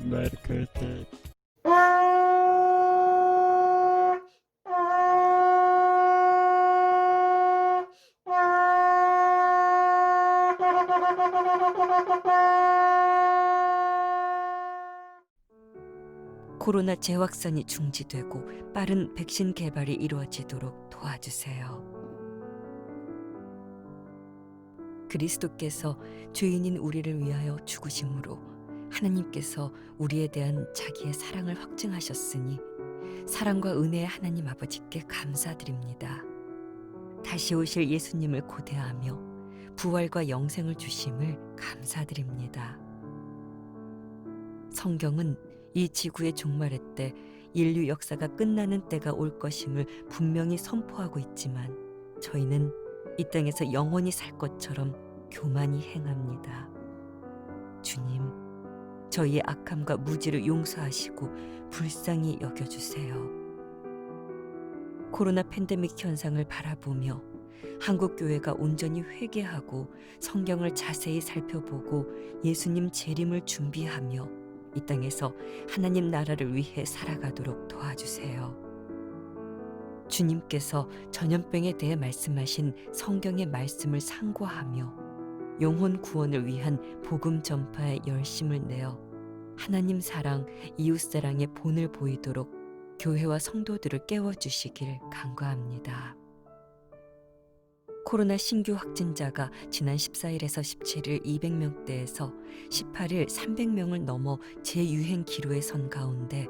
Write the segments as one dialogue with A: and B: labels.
A: marketed.
B: 코로나 재확산이 중지되고 빠른 백신 개발이 이루어지도록 도와주세요. 그리스도께서 죄인인 우리를 위하여 죽으심으로 하나님께서 우리에 대한 자기의 사랑을 확증하셨으니 사랑과 은혜의 하나님 아버지께 감사드립니다. 다시 오실 예수님을 고대하며 부활과 영생을 주심을 감사드립니다. 성경은 이 지구의 종말의 때 인류 역사가 끝나는 때가 올 것임을 분명히 선포하고 있지만 저희는 이 땅에서 영원히 살 것처럼 교만히 행합니다. 주님, 저희의 악함과 무지를 용서하시고 불쌍히 여겨주세요. 코로나 팬데믹 현상을 바라보며 한국교회가 온전히 회개하고 성경을 자세히 살펴보고 예수님 재림을 준비하며 이 땅에서 하나님 나라를 위해 살아가도록 도와주세요. 주님께서 전염병에 대해 말씀하신 성경의 말씀을 상고하며 영혼 구원을 위한 복음 전파에 열심을 내어 하나님 사랑, 이웃 사랑의 본을 보이도록 교회와 성도들을 깨워주시길 간구합니다. 코로나 신규 확진자가 지난 14일에서 17일 200명대에서 18일 300명을 넘어 재유행 기로에 선 가운데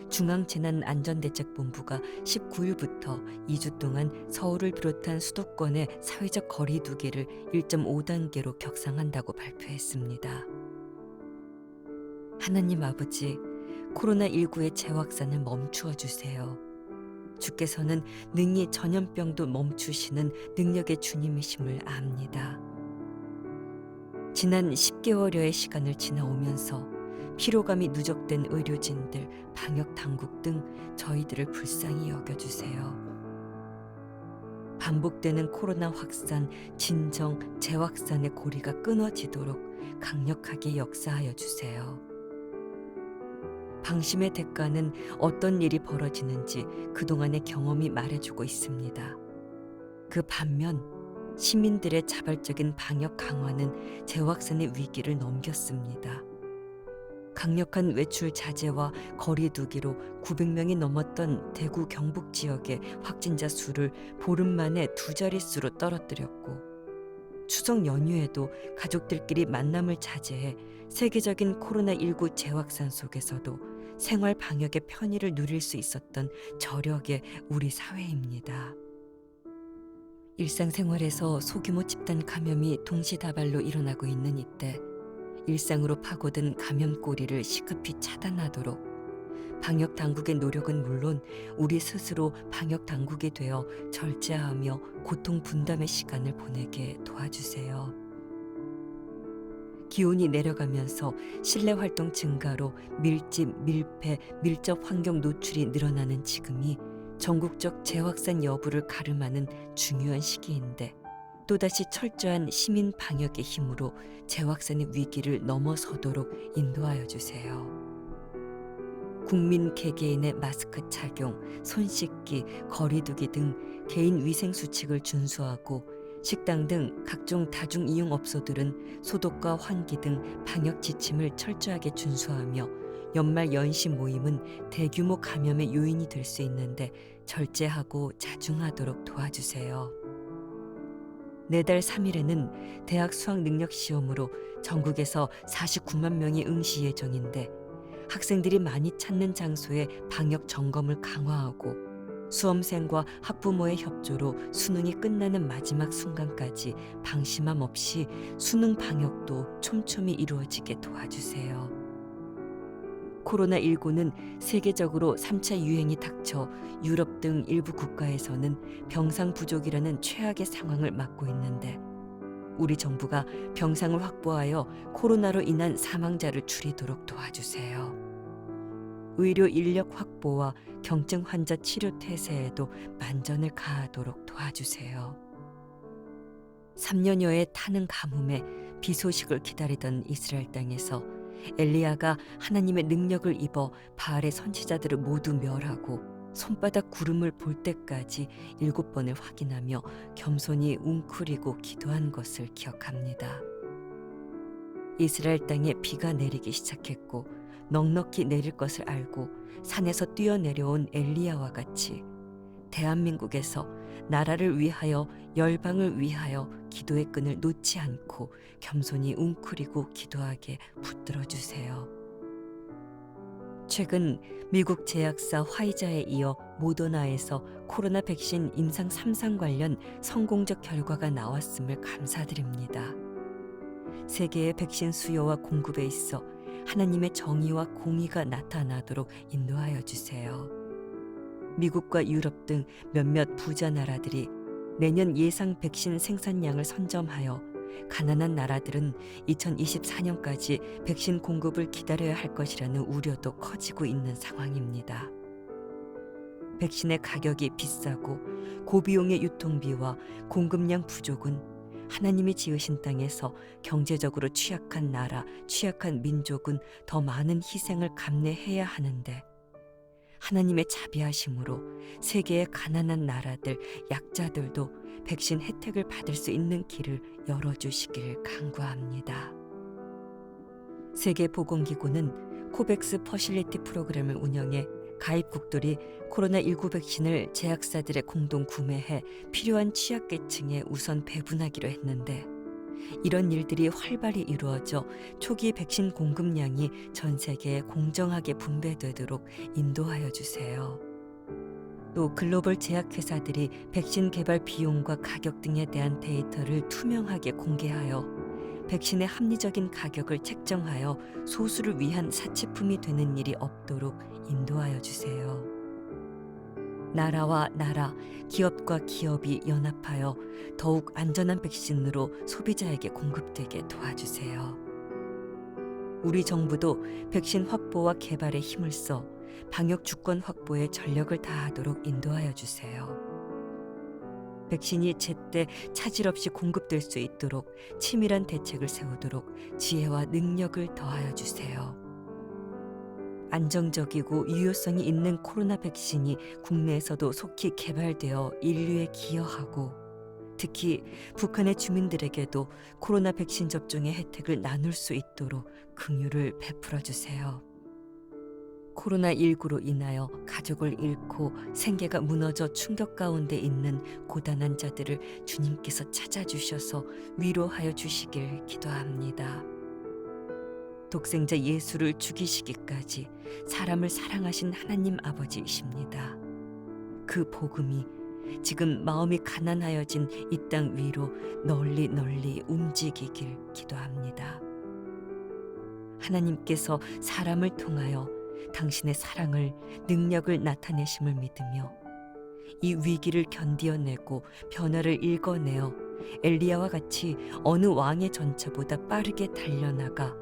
B: 중앙재난안전대책본부가 19일부터 2주 동안 서울을 비롯한 수도권의 사회적 거리 두기를 1.5단계로 격상한다고 발표했습니다. 하나님 아버지, 코로나19의 재확산을 멈추어 주세요. 주께서는 능히 전염병도 멈추시는 능력의 주님이심을 압니다. 지난 10개월여의 시간을 지나오면서 피로감이 누적된 의료진들, 방역 당국 등 저희들을 불쌍히 여겨주세요. 반복되는 코로나 확산, 진정, 재확산의 고리가 끊어지도록 강력하게 역사하여 주세요. 방심의 대가는 어떤 일이 벌어지는지 그동안의 경험이 말해주고 있습니다. 그 반면 시민들의 자발적인 방역 강화는 재확산의 위기를 넘겼습니다. 강력한 외출 자제와 거리 두기로 900명이 넘었던 대구 경북 지역의 확진자 수를 보름 만에 2자릿수로 떨어뜨렸고 추석 연휴에도 가족들끼리 만남을 자제해 세계적인 코로나19 재확산 속에서도 생활 방역의 편의를 누릴 수 있었던 저력의 우리 사회입니다. 일상생활에서 소규모 집단 감염이 동시다발로 일어나고 있는 이때 일상으로 파고든 감염 고리를 시급히 차단하도록 방역 당국의 노력은 물론 우리 스스로 방역 당국이 되어 절제하며 고통 분담의 시간을 보내게 도와주세요. 기온이 내려가면서 실내 활동 증가로 밀집, 밀폐, 밀접 환경 노출이 늘어나는 지금이 전국적 재확산 여부를 가름하는 중요한 시기인데 또다시 철저한 시민 방역의 힘으로 재확산의 위기를 넘어서도록 인도하여 주세요. 국민 개개인의 마스크 착용, 손 씻기, 거리 두기 등 개인 위생 수칙을 준수하고 식당 등 각종 다중이용업소들은 소독과 환기 등 방역 지침을 철저하게 준수하며 연말 연시 모임은 대규모 감염의 요인이 될 수 있는데 절제하고 자중하도록 도와주세요. 내달 3일에는 대학 수학능력시험으로 전국에서 49만 명이 응시 예정인데 학생들이 많이 찾는 장소에 방역 점검을 강화하고 수험생과 학부모의 협조로 수능이 끝나는 마지막 순간까지 방심함 없이 수능 방역도 촘촘히 이루어지게 도와주세요. 코로나19는 세계적으로 3차 유행이 닥쳐 유럽 등 일부 국가에서는 병상 부족이라는 최악의 상황을 맞고 있는데 우리 정부가 병상을 확보하여 코로나로 인한 사망자를 줄이도록 도와주세요. 의료 인력 확보와 경증 환자 치료 태세에도 만전을 가하도록 도와주세요. 3년여의 타는 가뭄에 비 소식을 기다리던 이스라엘 땅에서 엘리야가 하나님의 능력을 입어 바알의 선지자들을 모두 멸하고 손바닥 구름을 볼 때까지 7번을 확인하며 겸손히 웅크리고 기도한 것을 기억합니다. 이스라엘 땅에 비가 내리기 시작했고 넉넉히 내릴 것을 알고 산에서 뛰어내려온 엘리야와 같이 대한민국에서 나라를 위하여 열방을 위하여 기도의 끈을 놓지 않고 겸손히 웅크리고 기도하게 붙들어 주세요. 최근 미국 제약사 화이자에 이어 모더나에서 코로나 백신 임상 3상 관련 성공적 결과가 나왔음을 감사드립니다. 세계의 백신 수요와 공급에 있어 하나님의 정의와 공의가 나타나도록 인도하여 주세요. 미국과 유럽 등 몇몇 부자 나라들이 내년 예상 백신 생산량을 선점하여 가난한 나라들은 2024년까지 백신 공급을 기다려야 할 것이라는 우려도 커지고 있는 상황입니다. 백신의 가격이 비싸고 고비용의 유통비와 공급량 부족은 하나님이 지으신 땅에서 경제적으로 취약한 나라, 취약한 민족은 더 많은 희생을 감내해야 하는데 하나님의 자비하심으로 세계의 가난한 나라들, 약자들도 백신 혜택을 받을 수 있는 길을 열어주시길 간구합니다. 세계보건기구는 코백스 퍼실리티 프로그램을 운영해 가입국들이 코로나19 백신을 제약사들에 공동 구매해 필요한 취약계층에 우선 배분하기로 했는데 이런 일들이 활발히 이루어져 초기 백신 공급량이 전 세계에 공정하게 분배되도록 인도하여 주세요. 또 글로벌 제약회사들이 백신 개발 비용과 가격 등에 대한 데이터를 투명하게 공개하여 백신의 합리적인 가격을 책정하여 소수를 위한 사치품이 되는 일이 없도록 인도하여 주세요. 나라와 나라, 기업과 기업이 연합하여 더욱 안전한 백신으로 소비자에게 공급되게 도와주세요. 우리 정부도 백신 확보와 개발에 힘을 써 방역 주권 확보에 전력을 다하도록 인도하여 주세요. 백신이 제때 차질 없이 공급될 수 있도록 치밀한 대책을 세우도록 지혜와 능력을 더하여 주세요. 안정적이고 유효성이 있는 코로나 백신이 국내에서도 속히 개발되어 인류에 기여하고 특히 북한의 주민들에게도 코로나 백신 접종의 혜택을 나눌 수 있도록 긍휼을 베풀어 주세요. 코로나19로 인하여 가족을 잃고 생계가 무너져 충격 가운데 있는 고단한 자들을 주님께서 찾아주셔서 위로하여 주시길 기도합니다. 독생자 예수를 죽이시기까지 사람을 사랑하신 하나님 아버지이십니다. 그 복음이 지금 마음이 가난하여진 이 땅 위로 널리 널리 움직이길 기도합니다. 하나님께서 사람을 통하여 당신의 사랑을, 능력을 나타내심을 믿으며 이 위기를 견디어내고 변화를 일궈내어 엘리야와 같이 어느 왕의 전차보다 빠르게 달려나가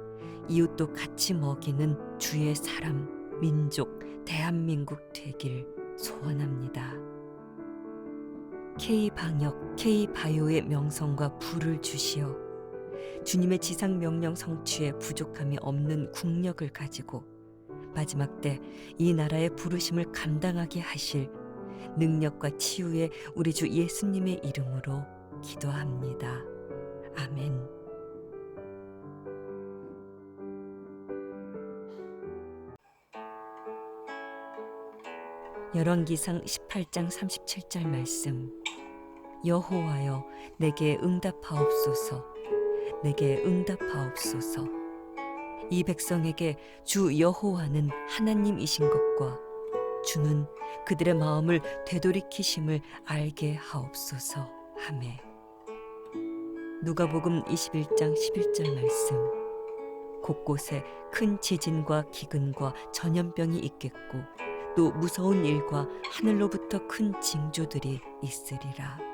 B: 이웃도 같이 먹이는 주의 사람, 민족, 대한민국 되길 소원합니다. K방역, K바이오의 명성과 부를 주시어 주님의 지상명령 성취에 부족함이 없는 국력을 가지고 마지막 때 이 나라의 부르심을 감당하게 하실 능력과 치유의 우리 주 예수님의 이름으로 기도합니다. 아멘. 열왕기상 18장 37절 말씀. 여호와여 내게 응답하옵소서. 내게 응답하옵소서. 이 백성에게 주 여호와는 하나님이신 것과 주는 그들의 마음을 되돌이키심을 알게 하옵소서 하매. 누가복음 21장 11절 말씀. 곳곳에 큰 지진과 기근과 전염병이 있겠고 또 무서운 일과 하늘로부터 큰 징조들이 있으리라.